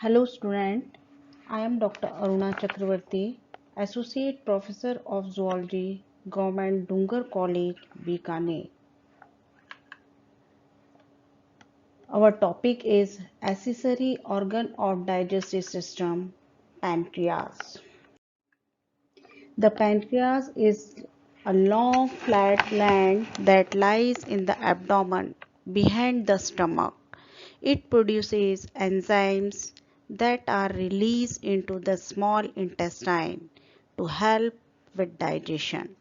Hello student, I am Dr. Aruna Chakrawarti, Associate Professor of Zoology, Government Dungar College, Bikaner. Our topic is accessory organ of digestive system, pancreas. The pancreas is a long flat gland that lies in the abdomen behind the stomach. It produces enzymes that are released into the small intestine to help with digestion.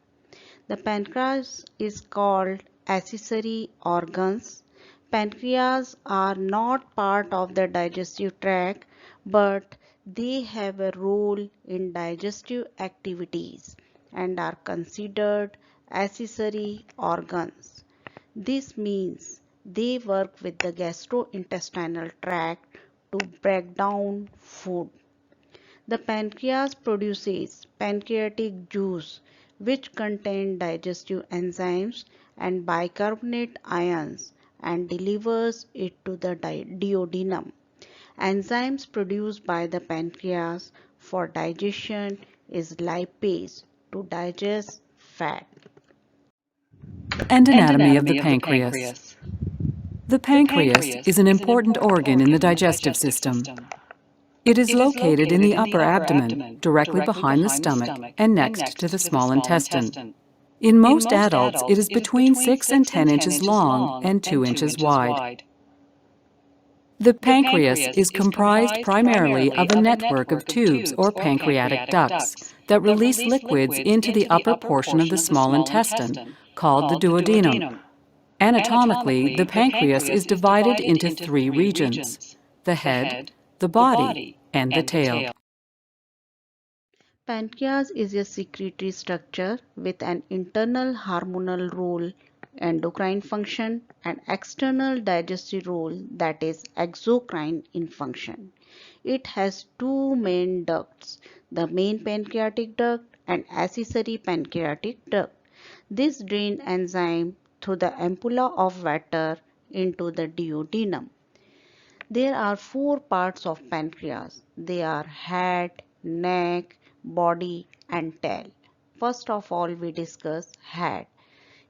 The pancreas is called accessory organs. Pancreas are not part of the digestive tract, but they have a role in digestive activities and are considered accessory organs. This means they work with the gastrointestinal tract to break down food. The pancreas produces pancreatic juice, which contains digestive enzymes and bicarbonate ions, and delivers it to the duodenum. Enzymes produced by the pancreas for digestion is lipase to digest fat. And anatomy of the pancreas. The pancreas is an important organ in the digestive system. It is located in the upper abdomen, directly behind the stomach and next to the small intestine. In most adults, it is between 6 and 10 inches long and 2 inches wide. The pancreas is comprised primarily of a network of tubes or pancreatic ducts that release liquids into the upper portion of the small intestine, called the duodenum. Anatomically, the pancreas is divided into three regions: the head, the body, and the tail. Pancreas is a secretory structure with an internal hormonal role, endocrine function, and external digestive role, that is exocrine in function. It has two main ducts, the main pancreatic duct and accessory pancreatic duct. This drain enzyme through the ampulla of water into the duodenum. There are four parts of pancreas. They are head, neck, body and tail. First of all, we discuss head.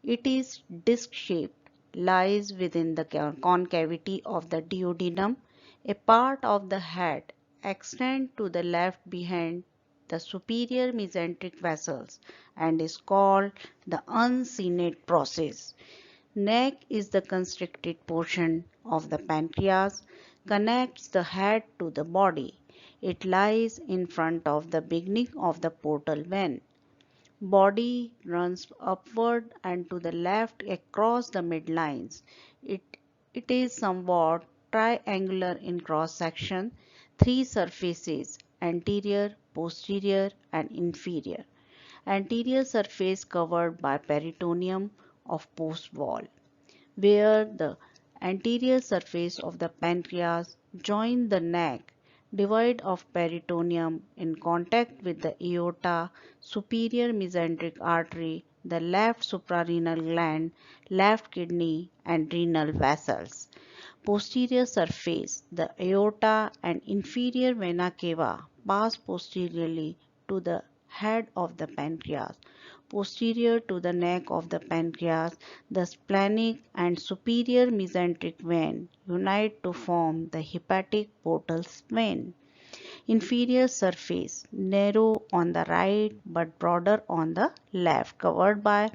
It is disc shaped, lies within the concavity of the duodenum. A part of the head extends to the left behind the superior mesenteric vessels and is called the uncinate process. Neck is the constricted portion of the pancreas, connects the head to the body. It lies in front of the beginning of the portal vein. Body runs upward and to the left across the midlines. It is somewhat triangular in cross section, three surfaces: anterior, posterior and inferior. Anterior surface covered by peritoneum of post wall, where the anterior surface of the pancreas join the neck, divide of peritoneum in contact with the aorta, superior mesenteric artery, the left suprarenal gland, left kidney and renal vessels. Posterior surface, the aorta and inferior vena cava pass posteriorly to the head of the pancreas. Posterior to the neck of the pancreas, the splenic and superior mesenteric vein unite to form the hepatic portal vein. Inferior surface, narrow on the right but broader on the left, covered by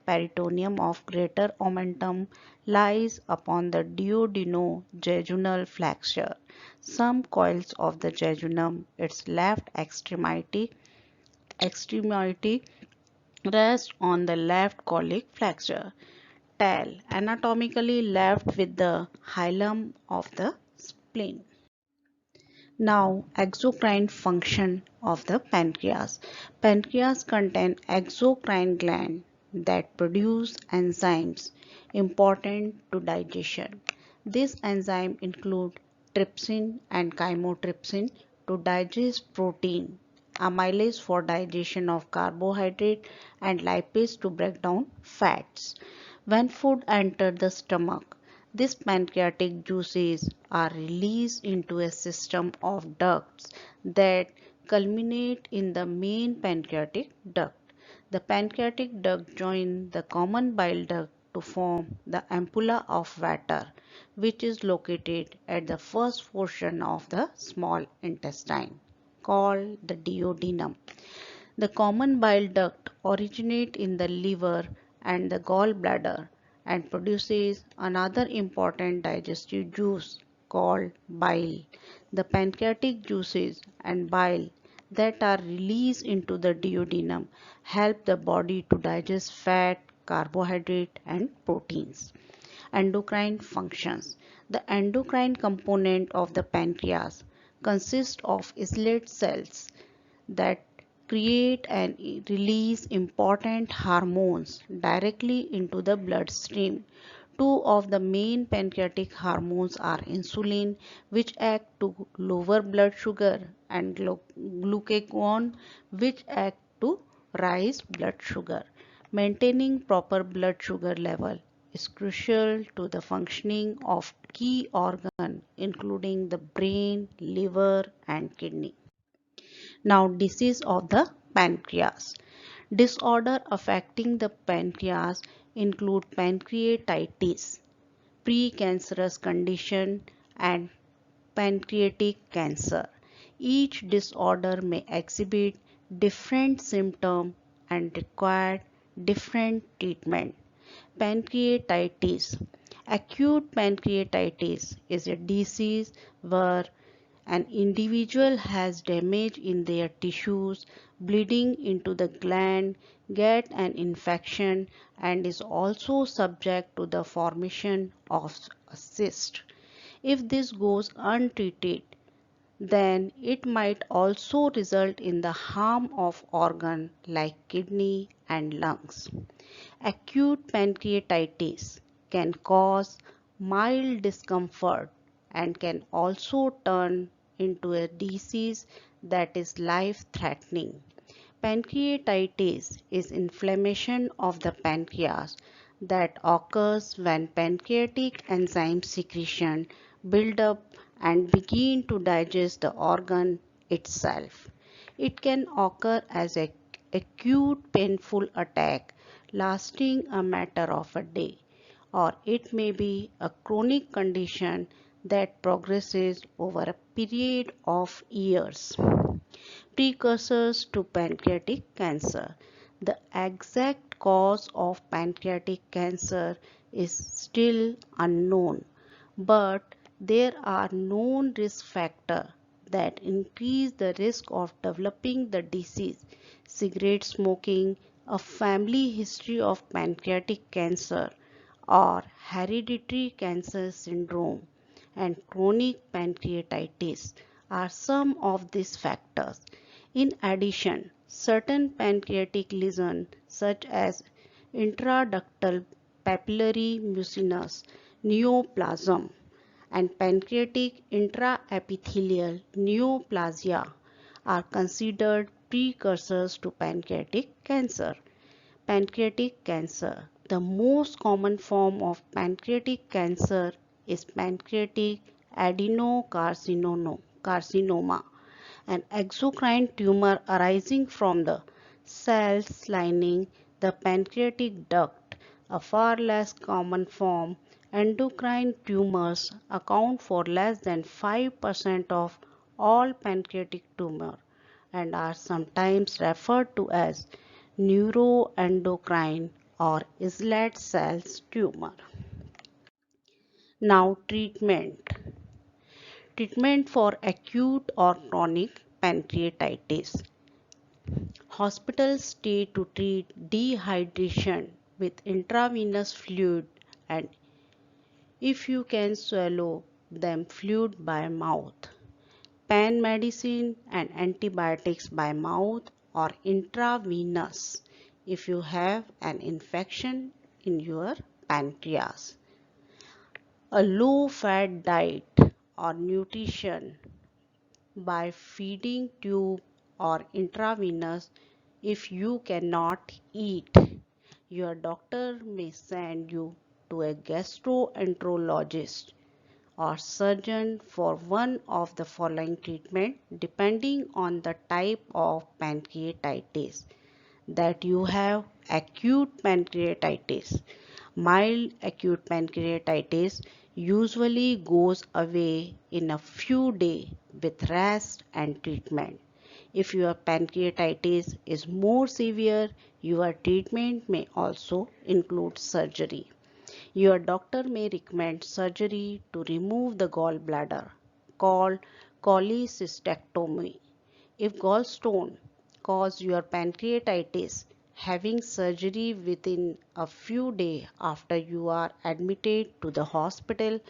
peritoneum of greater omentum, lies upon the duodenojejunal flexure. Some coils of the jejunum, its left extremity rest on the left colic flexure. Tail, anatomically left with the hilum of the spleen. Now, exocrine function of the pancreas. Pancreas contain exocrine gland that produce enzymes important to digestion. These enzymes include trypsin and chymotrypsin to digest protein, amylase for digestion of carbohydrate, and lipase to break down fats. When food enters the stomach, These pancreatic juices are released into a system of ducts that culminate in the main pancreatic duct. The pancreatic duct joins the common bile duct to form the ampulla of Vater, which is located at the first portion of the small intestine, called the duodenum. The common bile duct originates in the liver and the gallbladder and produces another important digestive juice called bile. The pancreatic juices and bile that are released into the duodenum help the body to digest fat, carbohydrate and proteins. Endocrine functions. The endocrine component of the pancreas consists of islet cells that create and release important hormones directly into the bloodstream. Two of the main pancreatic hormones are insulin, which act to lower blood sugar, and glucagon, which act to rise blood sugar. Maintaining proper blood sugar level is crucial to the functioning of key organs including the brain, liver, and kidney. Now, disease of the pancreas. Disorder affecting the pancreas include pancreatitis, precancerous condition, and pancreatic cancer. Each disorder may exhibit different symptoms and require different treatment. Pancreatitis. Acute pancreatitis is a disease where an individual has damage in their tissues, bleeding into the gland, get an infection, and is also subject to the formation of a cyst. If this goes untreated, then it might also result in the harm of organ like kidney and lungs. Acute pancreatitis can cause mild discomfort and can also turn into a disease that is life-threatening. Pancreatitis is inflammation of the pancreas that occurs when pancreatic enzyme secretion build up and begin to digest the organ itself. It can occur as an acute painful attack lasting a matter of a day, or it may be a chronic condition that progresses over a period of years. Precursors to pancreatic cancer. The exact cause of pancreatic cancer is still unknown, but there are known risk factors that increase the risk of developing the disease. Cigarette smoking, a family history of pancreatic cancer, or hereditary cancer syndrome, and chronic pancreatitis are some of these factors. In addition, certain pancreatic lesions such as intraductal papillary mucinous neoplasm and pancreatic intraepithelial neoplasia are considered precursors to pancreatic cancer. Pancreatic cancer. The most common form of pancreatic cancer is pancreatic adenocarcinoma, an exocrine tumor arising from the cells lining the pancreatic duct. A far less common form, endocrine tumors account for less than 5% of all pancreatic tumors and are sometimes referred to as neuroendocrine or islet cells tumor. Now treatment. Treatment for acute or chronic pancreatitis. Hospitals stay to treat dehydration with intravenous fluid and if you can swallow them fluid by mouth. Pain medicine and antibiotics by mouth or intravenous if you have an infection in your pancreas. A low fat diet or nutrition by feeding tube or intravenous if you cannot eat. Your doctor may send you to a gastroenterologist or surgeon for one of the following treatment depending on the type of pancreatitis that you have: acute pancreatitis. Mild acute pancreatitis usually goes away in a few days with rest and treatment. If your pancreatitis is more severe, your treatment may also include surgery. Your doctor may recommend surgery to remove the gallbladder, called cholecystectomy. If gallstone cause your pancreatitis, having surgery within a few days after you are admitted to the hospital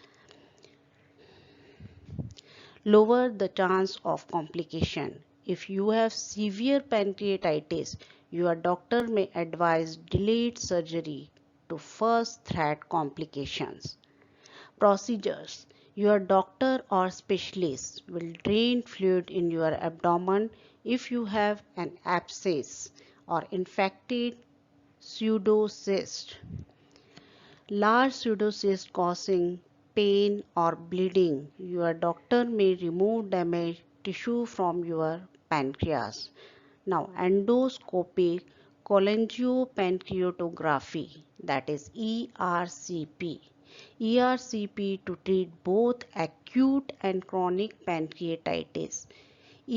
lower the chance of complication. If you have severe pancreatitis, your doctor may advise delayed surgery to first threat complications. Procedures: your doctor or specialist will drain fluid in your abdomen if you have an abscess or infected pseudocyst. Large pseudocyst causing pain or bleeding. Your doctor may remove damaged tissue from your pancreas. Now, endoscopic cholangiopancreatography, that is ERCP. ERCP to treat both acute and chronic pancreatitis.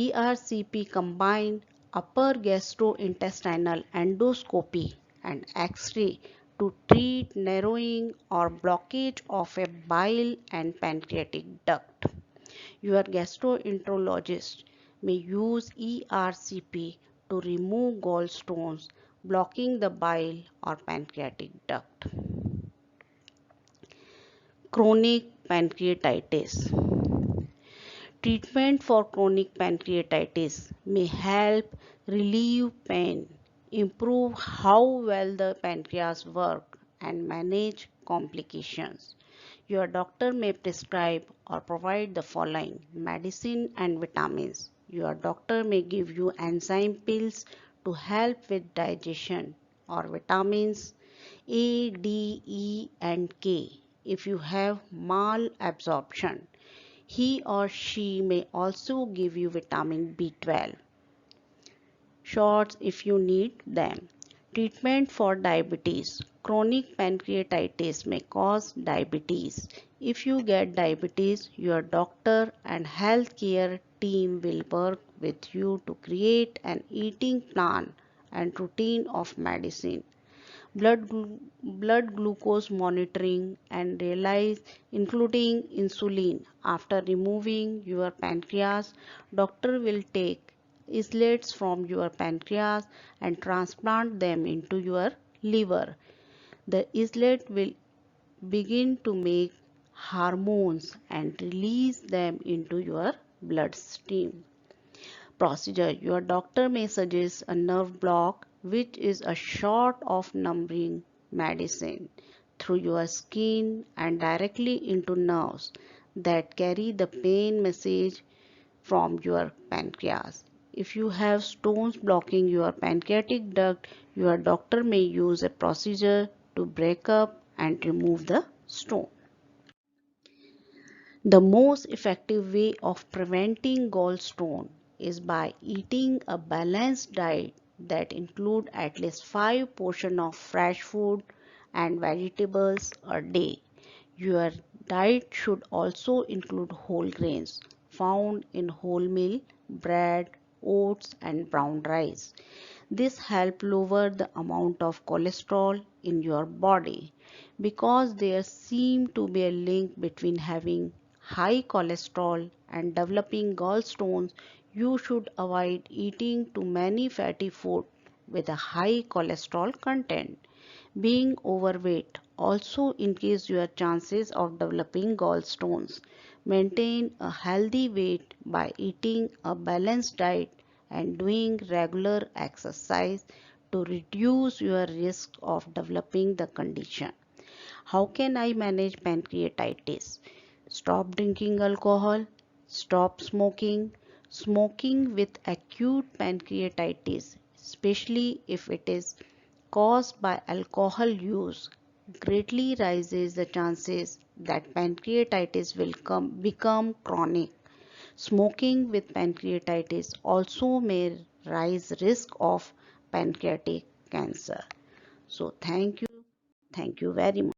ERCP combine upper gastrointestinal endoscopy and X-ray to treat narrowing or blockage of a bile and pancreatic duct. Your gastroenterologist may use ERCP to remove gallstones blocking the bile or pancreatic duct. Chronic pancreatitis. Treatment for chronic pancreatitis may help relieve pain, improve how well the pancreas works, and manage complications. Your doctor may prescribe or provide the following: medicine and vitamins. Your doctor may give you enzyme pills to help with digestion or vitamins A, D, E, and K if you have malabsorption. He or she may also give you vitamin B12 shots if you need them. Treatment for diabetes. Chronic pancreatitis may cause diabetes. If you get diabetes, your doctor and healthcare team will work with you to create an eating plan and routine of medicine, blood glucose monitoring, and realize including insulin. After removing your pancreas, doctor will take islets from your pancreas and transplant them into your liver. The islet will begin to make hormones and release them into your bloodstream. Procedure: your doctor may suggest a nerve block, which is a shot of numbing medicine through your skin and directly into nerves that carry the pain message from your pancreas. If you have stones blocking your pancreatic duct, your doctor may use a procedure to break up and remove the stone. The most effective way of preventing gallstone is by eating a balanced diet that includes at least 5 portions of fresh food and vegetables a day. Your diet should also include whole grains found in wholemeal bread, oats, and brown rice. This helps lower the amount of cholesterol in your body. Because there seems to be a link between having high cholesterol and developing gallstones, you should avoid eating too many fatty foods with a high cholesterol content. Being overweight also increases your chances of developing gallstones. Maintain a healthy weight by eating a balanced diet and doing regular exercise to reduce your risk of developing the condition. How can I manage pancreatitis? Stop drinking alcohol, stop smoking. Smoking with acute pancreatitis, especially if it is caused by alcohol use, greatly raises the chances that pancreatitis will become chronic. Smoking with pancreatitis also may rise risk of pancreatic cancer. So thank you very much.